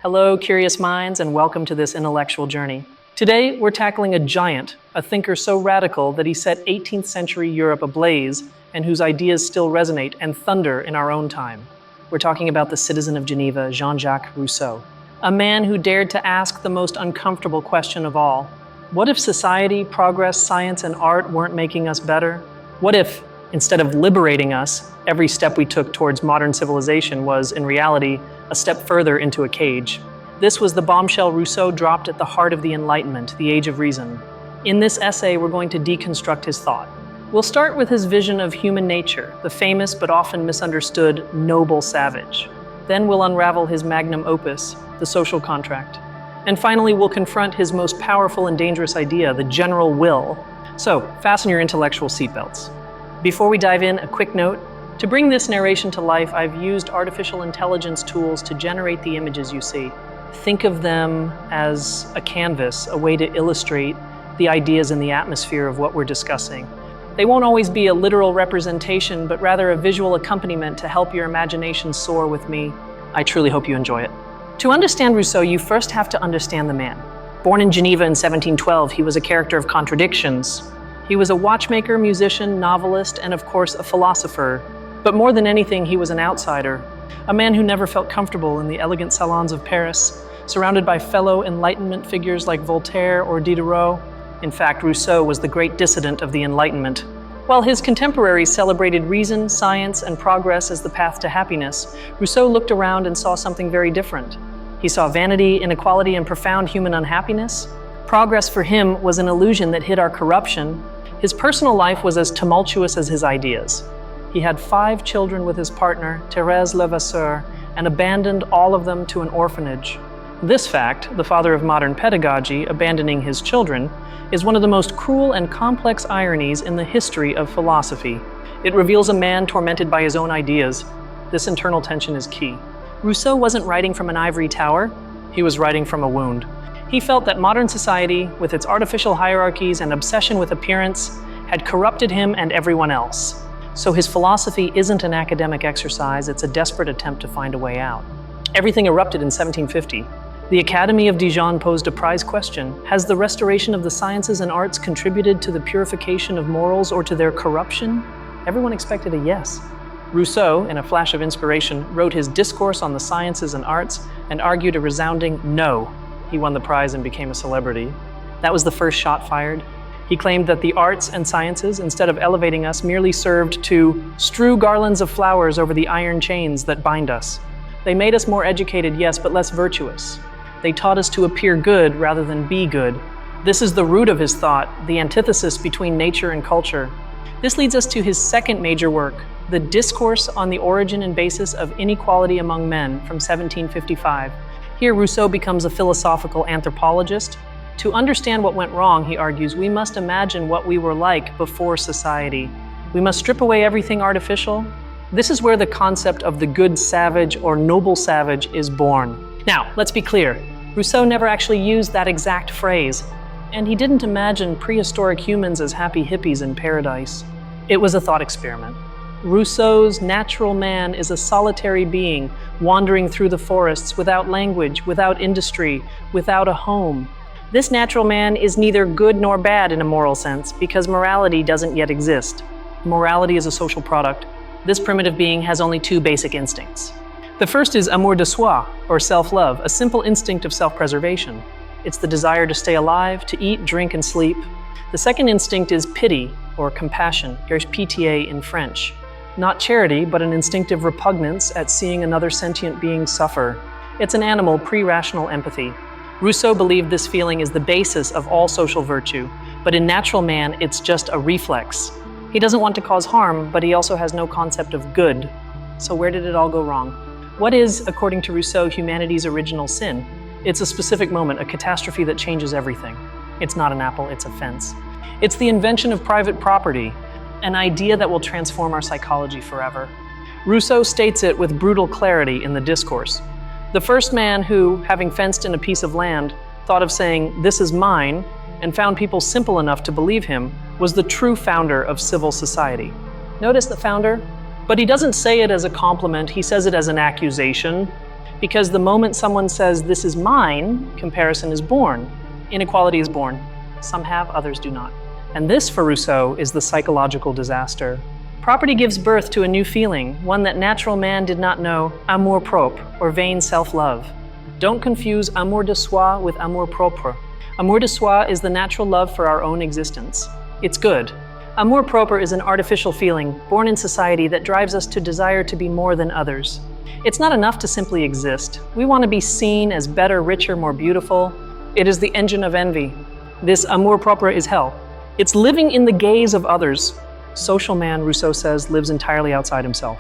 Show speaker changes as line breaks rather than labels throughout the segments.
Hello, curious minds, and welcome to this intellectual journey. Today, we're tackling a giant, a thinker so radical that he set 18th century Europe ablaze and whose ideas still resonate and thunder in our own time. We're talking about the citizen of Geneva, Jean-Jacques Rousseau, a man who dared to ask the most uncomfortable question of all. What if society, progress, science, and art weren't making us better? What if, instead of liberating us, every step we took towards modern civilization was, in reality, a step further into a cage? This was the bombshell Rousseau dropped at the heart of the Enlightenment, the Age of Reason. In this essay, we're going to deconstruct his thought. We'll start with his vision of human nature, the famous but often misunderstood noble savage. Then we'll unravel his magnum opus, the social contract. And finally, we'll confront his most powerful and dangerous idea, the general will. So, fasten your intellectual seatbelts. Before we dive in, a quick note. To bring this narration to life, I've used artificial intelligence tools to generate the images you see. Think of them as a canvas, a way to illustrate the ideas in the atmosphere of what we're discussing. They won't always be a literal representation, but rather a visual accompaniment to help your imagination soar with me. I truly hope you enjoy it. To understand Rousseau, you first have to understand the man. Born in Geneva in 1712, he was a character of contradictions. He was a watchmaker, musician, novelist, and of course, a philosopher. But more than anything, he was an outsider, a man who never felt comfortable in the elegant salons of Paris, surrounded by fellow Enlightenment figures like Voltaire or Diderot. In fact, Rousseau was the great dissident of the Enlightenment. While his contemporaries celebrated reason, science, and progress as the path to happiness, Rousseau looked around and saw something very different. He saw vanity, inequality, and profound human unhappiness. Progress for him was an illusion that hid our corruption. His personal life was as tumultuous as his ideas. He had 5 children with his partner, Thérèse Levasseur, and abandoned all of them to an orphanage. This fact, the father of modern pedagogy abandoning his children, is one of the most cruel and complex ironies in the history of philosophy. It reveals a man tormented by his own ideas. This internal tension is key. Rousseau wasn't writing from an ivory tower, he was writing from a wound. He felt that modern society, with its artificial hierarchies and obsession with appearance, had corrupted him and everyone else. So his philosophy isn't an academic exercise, it's a desperate attempt to find a way out. Everything erupted in 1750. The Academy of Dijon posed a prize question: has the restoration of the sciences and arts contributed to the purification of morals or to their corruption? Everyone expected a yes. Rousseau, in a flash of inspiration, wrote his Discourse on the Sciences and Arts and argued a resounding no. He won the prize and became a celebrity. That was the first shot fired. He claimed that the arts and sciences, instead of elevating us, merely served to strew garlands of flowers over the iron chains that bind us. They made us more educated, yes, but less virtuous. They taught us to appear good rather than be good. This is the root of his thought, the antithesis between nature and culture. This leads us to his second major work, the Discourse on the Origin and Basis of Inequality Among Men from 1755. Here, Rousseau becomes a philosophical anthropologist. To understand what went wrong, he argues, we must imagine what we were like before society. We must strip away everything artificial. This is where the concept of the good savage or noble savage is born. Now, let's be clear. Rousseau never actually used that exact phrase, and he didn't imagine prehistoric humans as happy hippies in paradise. It was a thought experiment. Rousseau's natural man is a solitary being wandering through the forests without language, without industry, without a home. This natural man is neither good nor bad in a moral sense because morality doesn't yet exist. Morality is a social product. This primitive being has only 2 basic instincts. The first is amour de soi, or self-love, a simple instinct of self-preservation. It's the desire to stay alive, to eat, drink, and sleep. The second instinct is pity, or compassion, here's pitié in French. Not charity, but an instinctive repugnance at seeing another sentient being suffer. It's an animal, pre-rational empathy. Rousseau believed this feeling is the basis of all social virtue, but in natural man, it's just a reflex. He doesn't want to cause harm, but he also has no concept of good. So where did it all go wrong? What is, according to Rousseau, humanity's original sin? It's a specific moment, a catastrophe that changes everything. It's not an apple, it's a fence. It's the invention of private property, an idea that will transform our psychology forever. Rousseau states it with brutal clarity in the Discourse. The first man who, having fenced in a piece of land, thought of saying, "This is mine," and found people simple enough to believe him, was the true founder of civil society. Notice the founder? But he doesn't say it as a compliment, he says it as an accusation. Because the moment someone says, "This is mine," comparison is born. Inequality is born. Some have, others do not. And this, for Rousseau, is the psychological disaster. Property gives birth to a new feeling, one that natural man did not know, amour-propre, or vain self-love. Don't confuse amour de soi with amour-propre. Amour de soi is the natural love for our own existence. It's good. Amour-propre is an artificial feeling, born in society, that drives us to desire to be more than others. It's not enough to simply exist. We want to be seen as better, richer, more beautiful. It is the engine of envy. This amour-propre is hell. It's living in the gaze of others. Social man, Rousseau says, lives entirely outside himself.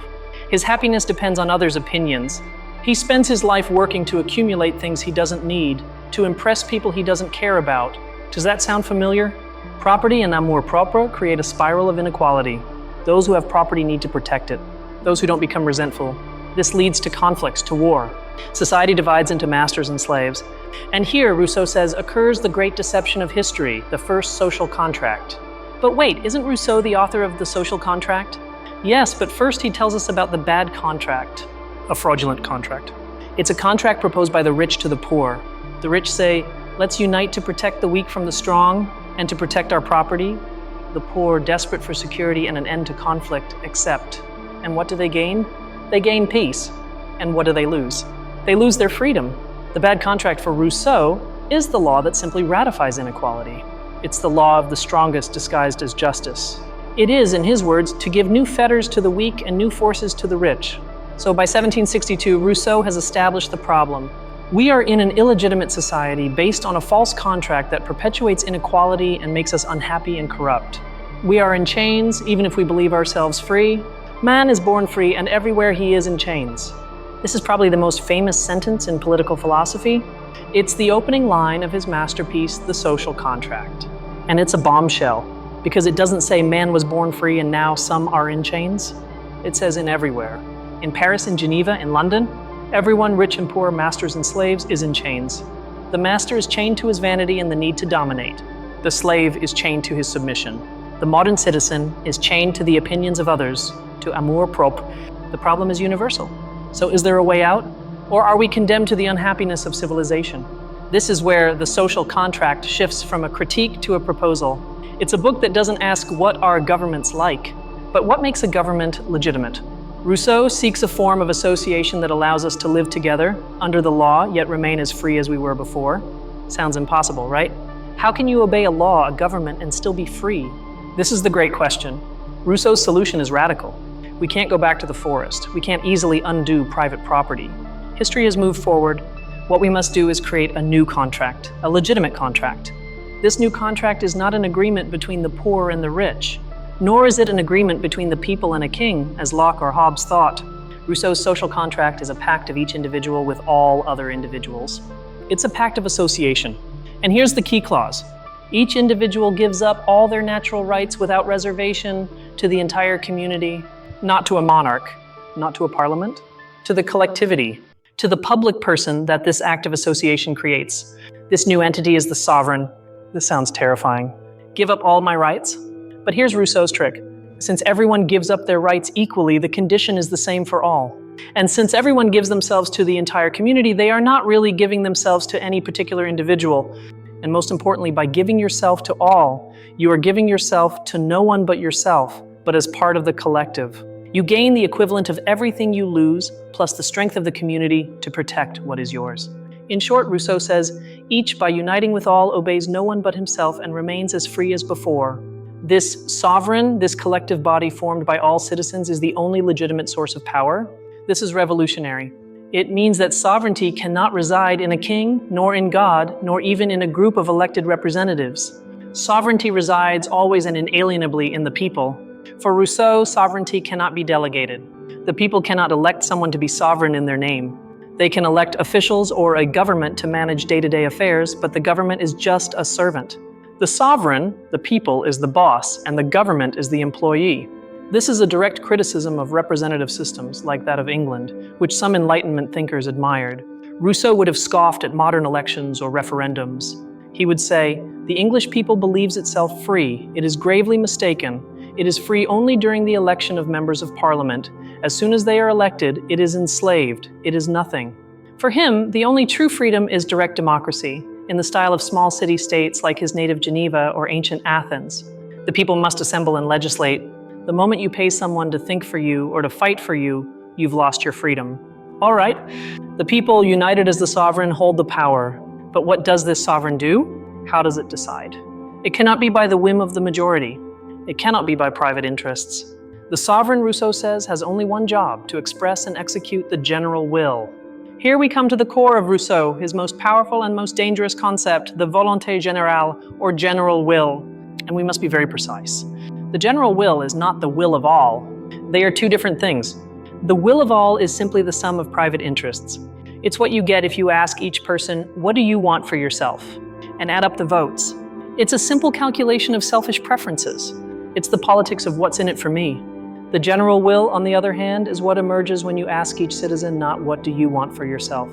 His happiness depends on others' opinions. He spends his life working to accumulate things he doesn't need, to impress people he doesn't care about. Does that sound familiar? Property and amour-propre create a spiral of inequality. Those who have property need to protect it. Those who don't become resentful. This leads to conflicts, to war. Society divides into masters and slaves. And here, Rousseau says, occurs the great deception of history, the first social contract. But wait, isn't Rousseau the author of The Social Contract? Yes, but first he tells us about the bad contract, a fraudulent contract. It's a contract proposed by the rich to the poor. The rich say, let's unite to protect the weak from the strong and to protect our property. The poor, desperate for security and an end to conflict, accept. And what do they gain? They gain peace. And what do they lose? They lose their freedom. The bad contract for Rousseau is the law that simply ratifies inequality. It's the law of the strongest disguised as justice. It is, in his words, to give new fetters to the weak and new forces to the rich. So by 1762, Rousseau has established the problem. We are in an illegitimate society based on a false contract that perpetuates inequality and makes us unhappy and corrupt. We are in chains, even if we believe ourselves free. Man is born free, and everywhere he is in chains. This is probably the most famous sentence in political philosophy. It's the opening line of his masterpiece, The Social Contract. And it's a bombshell, because it doesn't say man was born free and now some are in chains. It says in everywhere. In Paris, in Geneva, in London, everyone, rich and poor, masters and slaves, is in chains. The master is chained to his vanity and the need to dominate. The slave is chained to his submission. The modern citizen is chained to the opinions of others, to amour-propre. The problem is universal. So is there a way out? Or are we condemned to the unhappiness of civilization? This is where The Social Contract shifts from a critique to a proposal. It's a book that doesn't ask what are governments like, but what makes a government legitimate. Rousseau seeks a form of association that allows us to live together under the law, yet remain as free as we were before. Sounds impossible, right? How can you obey a law, a government, and still be free? This is the great question. Rousseau's solution is radical. We can't go back to the forest. We can't easily undo private property. History has moved forward. What we must do is create a new contract, a legitimate contract. This new contract is not an agreement between the poor and the rich, nor is it an agreement between the people and a king, as Locke or Hobbes thought. Rousseau's social contract is a pact of each individual with all other individuals. It's a pact of association. And here's the key clause. Each individual gives up all their natural rights without reservation to the entire community, not to a monarch, not to a parliament, to the collectivity, to the public person that this act of association creates. This new entity is the sovereign. This sounds terrifying. Give up all my rights? But here's Rousseau's trick. Since everyone gives up their rights equally, the condition is the same for all. And since everyone gives themselves to the entire community, they are not really giving themselves to any particular individual. And most importantly, by giving yourself to all, you are giving yourself to no one but yourself, but as part of the collective. You gain the equivalent of everything you lose, plus the strength of the community to protect what is yours. In short, Rousseau says, each, by uniting with all, obeys no one but himself and remains as free as before. This sovereign, this collective body formed by all citizens is the only legitimate source of power. This is revolutionary. It means that sovereignty cannot reside in a king, nor in God, nor even in a group of elected representatives. Sovereignty resides always and inalienably in the people. For Rousseau, sovereignty cannot be delegated. The people cannot elect someone to be sovereign in their name. They can elect officials or a government to manage day-to-day affairs, but the government is just a servant. The sovereign, the people, is the boss, and the government is the employee. This is a direct criticism of representative systems like that of England, which some Enlightenment thinkers admired. Rousseau would have scoffed at modern elections or referendums. He would say, the English people believes itself free. It is gravely mistaken. It is free only during the election of members of Parliament. As soon as they are elected, it is enslaved. It is nothing. For him, the only true freedom is direct democracy, in the style of small city-states like his native Geneva or ancient Athens. The people must assemble and legislate. The moment you pay someone to think for you or to fight for you, you've lost your freedom. All right, the people, united as the sovereign, hold the power. But what does this sovereign do? How does it decide? It cannot be by the whim of the majority. It cannot be by private interests. The sovereign, Rousseau says, has only one job: to express and execute the general will. Here we come to the core of Rousseau, his most powerful and most dangerous concept, the volonté générale, or general will. And we must be very precise. The general will is not the will of all. They are two different things. The will of all is simply the sum of private interests. It's what you get if you ask each person, what do you want for yourself? And add up the votes. It's a simple calculation of selfish preferences. It's the politics of what's in it for me. The general will, on the other hand, is what emerges when you ask each citizen not what do you want for yourself,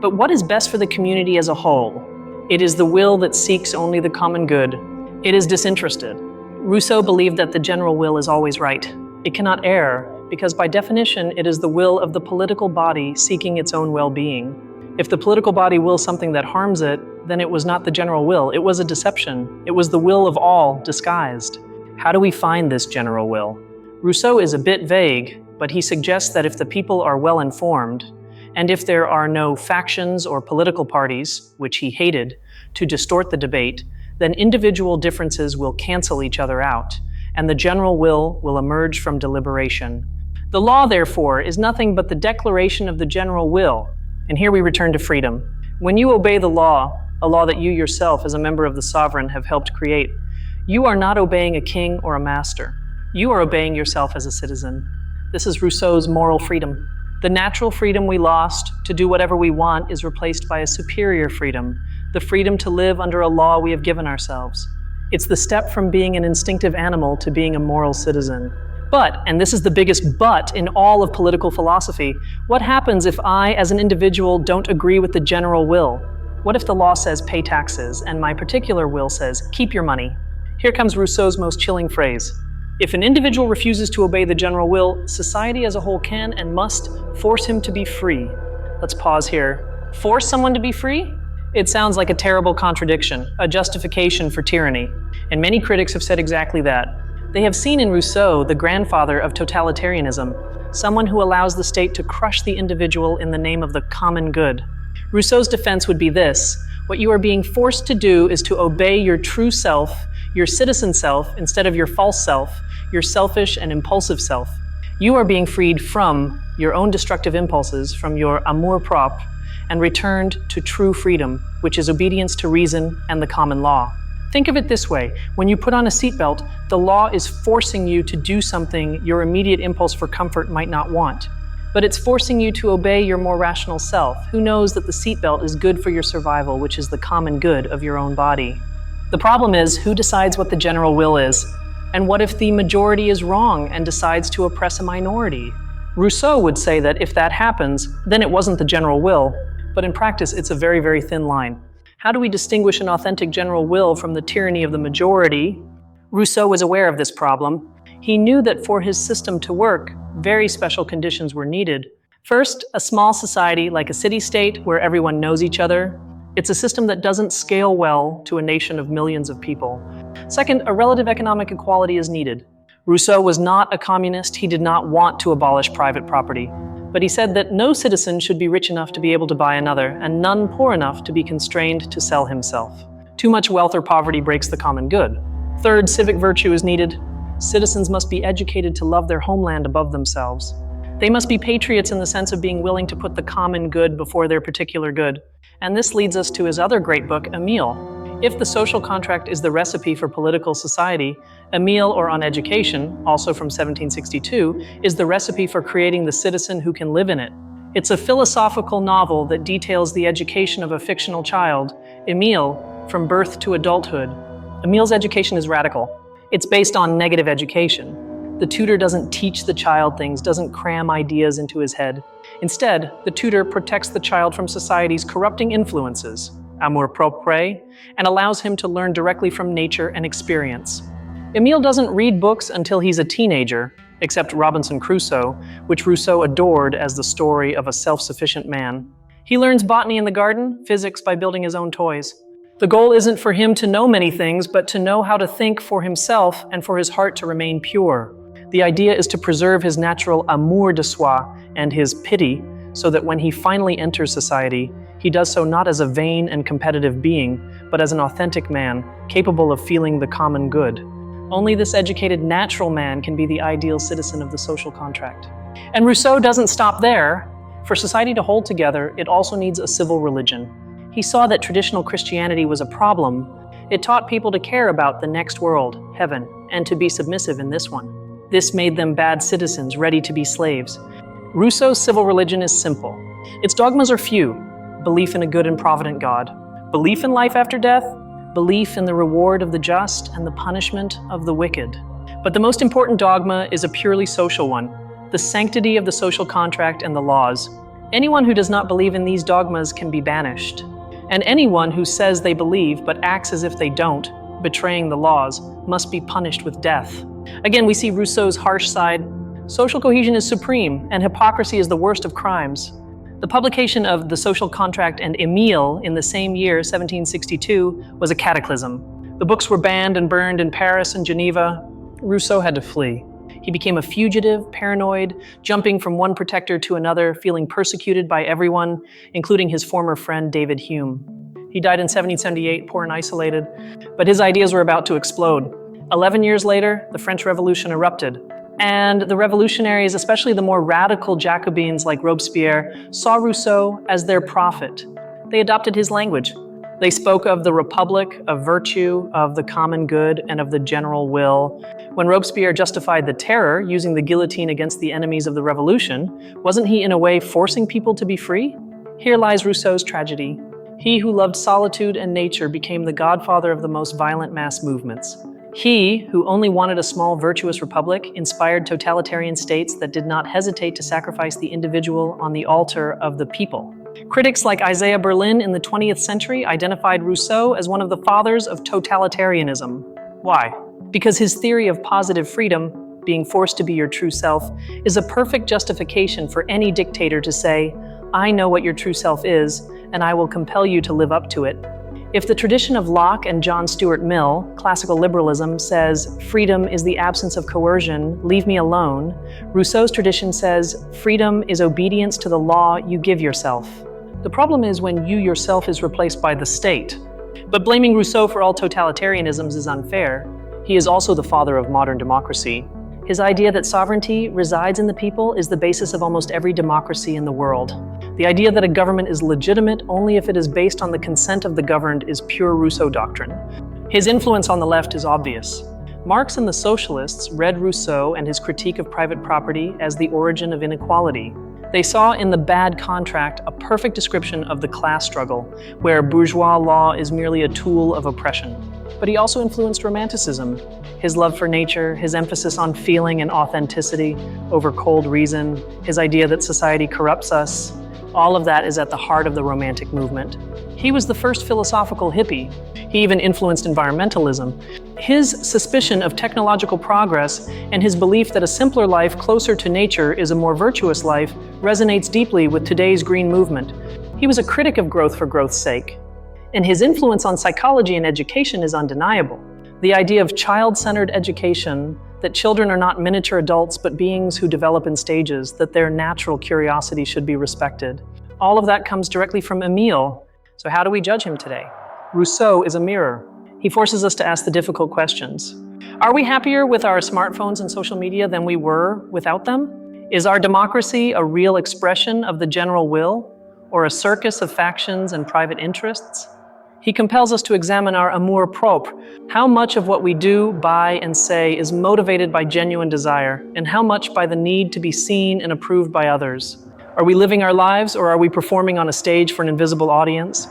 but what is best for the community as a whole. It is the will that seeks only the common good. It is disinterested. Rousseau believed that the general will is always right. It cannot err, because by definition it is the will of the political body seeking its own well-being. If the political body wills something that harms it, then it was not the general will, it was a deception. It was the will of all disguised. How do we find this general will? Rousseau is a bit vague, but he suggests that if the people are well informed, and if there are no factions or political parties, which he hated, to distort the debate, then individual differences will cancel each other out, and the general will emerge from deliberation. The law, therefore, is nothing but the declaration of the general will. And here we return to freedom. When you obey the law, a law that you yourself as a member of the sovereign have helped create, you are not obeying a king or a master. You are obeying yourself as a citizen. This is Rousseau's moral freedom. The natural freedom we lost to do whatever we want is replaced by a superior freedom, the freedom to live under a law we have given ourselves. It's the step from being an instinctive animal to being a moral citizen. But, and this is the biggest but in all of political philosophy, what happens if I, as an individual, don't agree with the general will? What if the law says pay taxes, and my particular will says keep your money? Here comes Rousseau's most chilling phrase. If an individual refuses to obey the general will, society as a whole can and must force him to be free. Let's pause here. Force someone to be free? It sounds like a terrible contradiction, a justification for tyranny. And many critics have said exactly that. They have seen in Rousseau the grandfather of totalitarianism, someone who allows the state to crush the individual in the name of the common good. Rousseau's defense would be this: what you are being forced to do is to obey your true self, your citizen self, instead of your false self, your selfish and impulsive self. You are being freed from your own destructive impulses, from your amour-propre, and returned to true freedom, which is obedience to reason and the common law. Think of it this way: when you put on a seatbelt, the law is forcing you to do something your immediate impulse for comfort might not want. But it's forcing you to obey your more rational self, who knows that the seatbelt is good for your survival, which is the common good of your own body. The problem is, who decides what the general will is? And what if the majority is wrong and decides to oppress a minority? Rousseau would say that if that happens, then it wasn't the general will. But in practice, it's a very, very thin line. How do we distinguish an authentic general will from the tyranny of the majority? Rousseau was aware of this problem. He knew that for his system to work, very special conditions were needed. First, a small society like a city-state where everyone knows each other. It's a system that doesn't scale well to a nation of millions of people. Second, a relative economic equality is needed. Rousseau was not a communist. He did not want to abolish private property. But he said that no citizen should be rich enough to be able to buy another, and none poor enough to be constrained to sell himself. Too much wealth or poverty breaks the common good. Third, civic virtue is needed. Citizens must be educated to love their homeland above themselves. They must be patriots in the sense of being willing to put the common good before their particular good. And this leads us to his other great book, Emile. If the social contract is the recipe for political society, Emile, or On Education, also from 1762, is the recipe for creating the citizen who can live in it. It's a philosophical novel that details the education of a fictional child, Emile, from birth to adulthood. Emile's education is radical. It's based on negative education. The tutor doesn't teach the child things, doesn't cram ideas into his head. Instead, the tutor protects the child from society's corrupting influences, amour-propre, and allows him to learn directly from nature and experience. Emile doesn't read books until he's a teenager, except Robinson Crusoe, which Rousseau adored as the story of a self-sufficient man. He learns botany in the garden, physics by building his own toys. The goal isn't for him to know many things, but to know how to think for himself and for his heart to remain pure. The idea is to preserve his natural amour de soi and his pity, so that when he finally enters society, he does so not as a vain and competitive being, but as an authentic man, capable of feeling the common good. Only this educated natural man can be the ideal citizen of the social contract. And Rousseau doesn't stop there. For society to hold together, it also needs a civil religion. He saw that traditional Christianity was a problem. It taught people to care about the next world, heaven, and to be submissive in this one. This made them bad citizens, ready to be slaves. Rousseau's civil religion is simple. Its dogmas are few: belief in a good and provident God, belief in life after death, belief in the reward of the just and the punishment of the wicked. But the most important dogma is a purely social one: the sanctity of the social contract and the laws. Anyone who does not believe in these dogmas can be banished. And anyone who says they believe but acts as if they don't, betraying the laws, must be punished with death. Again, we see Rousseau's harsh side. Social cohesion is supreme, and hypocrisy is the worst of crimes. The publication of The Social Contract and Emile in the same year, 1762, was a cataclysm. The books were banned and burned in Paris and Geneva. Rousseau had to flee. He became a fugitive, paranoid, jumping from one protector to another, feeling persecuted by everyone, including his former friend David Hume. He died in 1778, poor and isolated, but his ideas were about to explode. 11 years later, the French Revolution erupted, and the revolutionaries, especially the more radical Jacobins like Robespierre, saw Rousseau as their prophet. They adopted his language. They spoke of the republic, of virtue, of the common good, and of the general will. When Robespierre justified the terror using the guillotine against the enemies of the revolution, wasn't he in a way forcing people to be free? Here lies Rousseau's tragedy. He who loved solitude and nature became the godfather of the most violent mass movements. He, who only wanted a small virtuous republic, inspired totalitarian states that did not hesitate to sacrifice the individual on the altar of the people. Critics like Isaiah Berlin in the 20th century identified Rousseau as one of the fathers of totalitarianism. Why? Because his theory of positive freedom, being forced to be your true self, is a perfect justification for any dictator to say, "I know what your true self is, and I will compel you to live up to it." If the tradition of Locke and John Stuart Mill, classical liberalism, says, "Freedom is the absence of coercion, leave me alone," Rousseau's tradition says, "Freedom is obedience to the law you give yourself." The problem is when you yourself is replaced by the state. But blaming Rousseau for all totalitarianisms is unfair. He is also the father of modern democracy. His idea that sovereignty resides in the people is the basis of almost every democracy in the world. The idea that a government is legitimate only if it is based on the consent of the governed is pure Rousseau doctrine. His influence on the left is obvious. Marx and the socialists read Rousseau and his critique of private property as the origin of inequality. They saw in the bad contract a perfect description of the class struggle, where bourgeois law is merely a tool of oppression. But he also influenced Romanticism. His love for nature, his emphasis on feeling and authenticity over cold reason, his idea that society corrupts us, all of that is at the heart of the Romantic movement. He was the first philosophical hippie. He even influenced environmentalism. His suspicion of technological progress and his belief that a simpler life closer to nature is a more virtuous life resonates deeply with today's green movement. He was a critic of growth for growth's sake. And his influence on psychology and education is undeniable. The idea of child-centered education, that children are not miniature adults but beings who develop in stages, that their natural curiosity should be respected. All of that comes directly from Emile. So how do we judge him today? Rousseau is a mirror. He forces us to ask the difficult questions. Are we happier with our smartphones and social media than we were without them? Is our democracy a real expression of the general will, or a circus of factions and private interests? He compels us to examine our amour propre. How much of what we do, buy, and say is motivated by genuine desire, and how much by the need to be seen and approved by others? Are we living our lives, or are we performing on a stage for an invisible audience?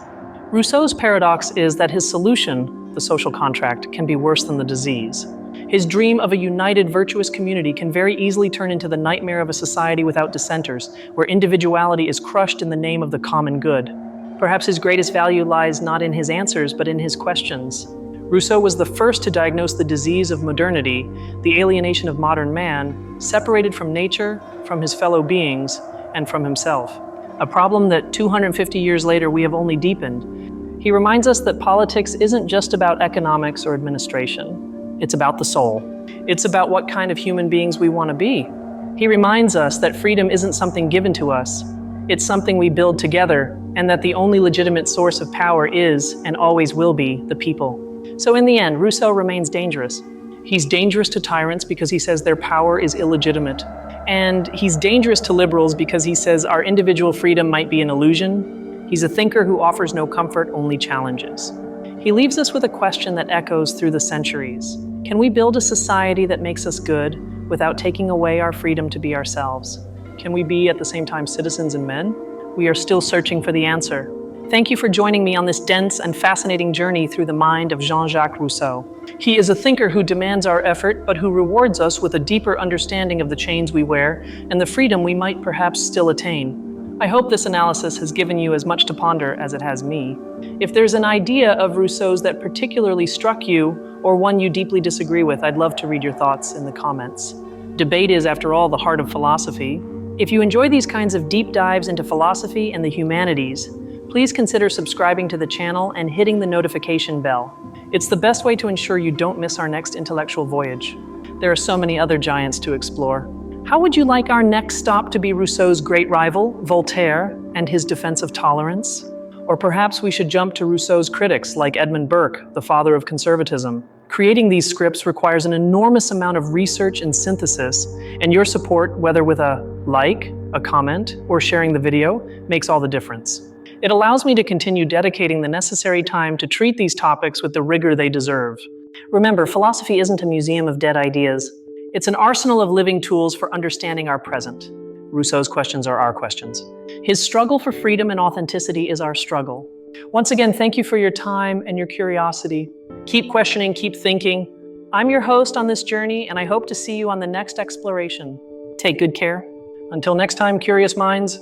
Rousseau's paradox is that his solution, the social contract, can be worse than the disease. His dream of a united, virtuous community can very easily turn into the nightmare of a society without dissenters, where individuality is crushed in the name of the common good. Perhaps his greatest value lies not in his answers, but in his questions. Rousseau was the first to diagnose the disease of modernity, the alienation of modern man, separated from nature, from his fellow beings, and from himself. a problem that 250 years later we have only deepened. He reminds us that politics isn't just about economics or administration. It's about the soul. It's about what kind of human beings we want to be. He reminds us that freedom isn't something given to us. It's something we build together, and that the only legitimate source of power is, and always will be, the people. So in the end, Rousseau remains dangerous. He's dangerous to tyrants because he says their power is illegitimate. And he's dangerous to liberals because he says our individual freedom might be an illusion. He's a thinker who offers no comfort, only challenges. He leaves us with a question that echoes through the centuries. Can we build a society that makes us good without taking away our freedom to be ourselves? Can we be at the same time citizens and men? We are still searching for the answer. Thank you for joining me on this dense and fascinating journey through the mind of Jean-Jacques Rousseau. He is a thinker who demands our effort, but who rewards us with a deeper understanding of the chains we wear and the freedom we might perhaps still attain. I hope this analysis has given you as much to ponder as it has me. If there's an idea of Rousseau's that particularly struck you, or one you deeply disagree with, I'd love to read your thoughts in the comments. Debate is, after all, the heart of philosophy. If you enjoy these kinds of deep dives into philosophy and the humanities, please consider subscribing to the channel and hitting the notification bell. It's the best way to ensure you don't miss our next intellectual voyage. There are so many other giants to explore. How would you like our next stop to be Rousseau's great rival, Voltaire, and his defense of tolerance? Or perhaps we should jump to Rousseau's critics like Edmund Burke, the father of conservatism. Creating these scripts requires an enormous amount of research and synthesis, and your support, whether with a like, a comment, or sharing the video, makes all the difference. It allows me to continue dedicating the necessary time to treat these topics with the rigor they deserve. Remember, philosophy isn't a museum of dead ideas. It's an arsenal of living tools for understanding our present. Rousseau's questions are our questions. His struggle for freedom and authenticity is our struggle. Once again, thank you for your time and your curiosity. Keep questioning, keep thinking. I'm your host on this journey, and I hope to see you on the next exploration. Take good care. Until next time, curious minds.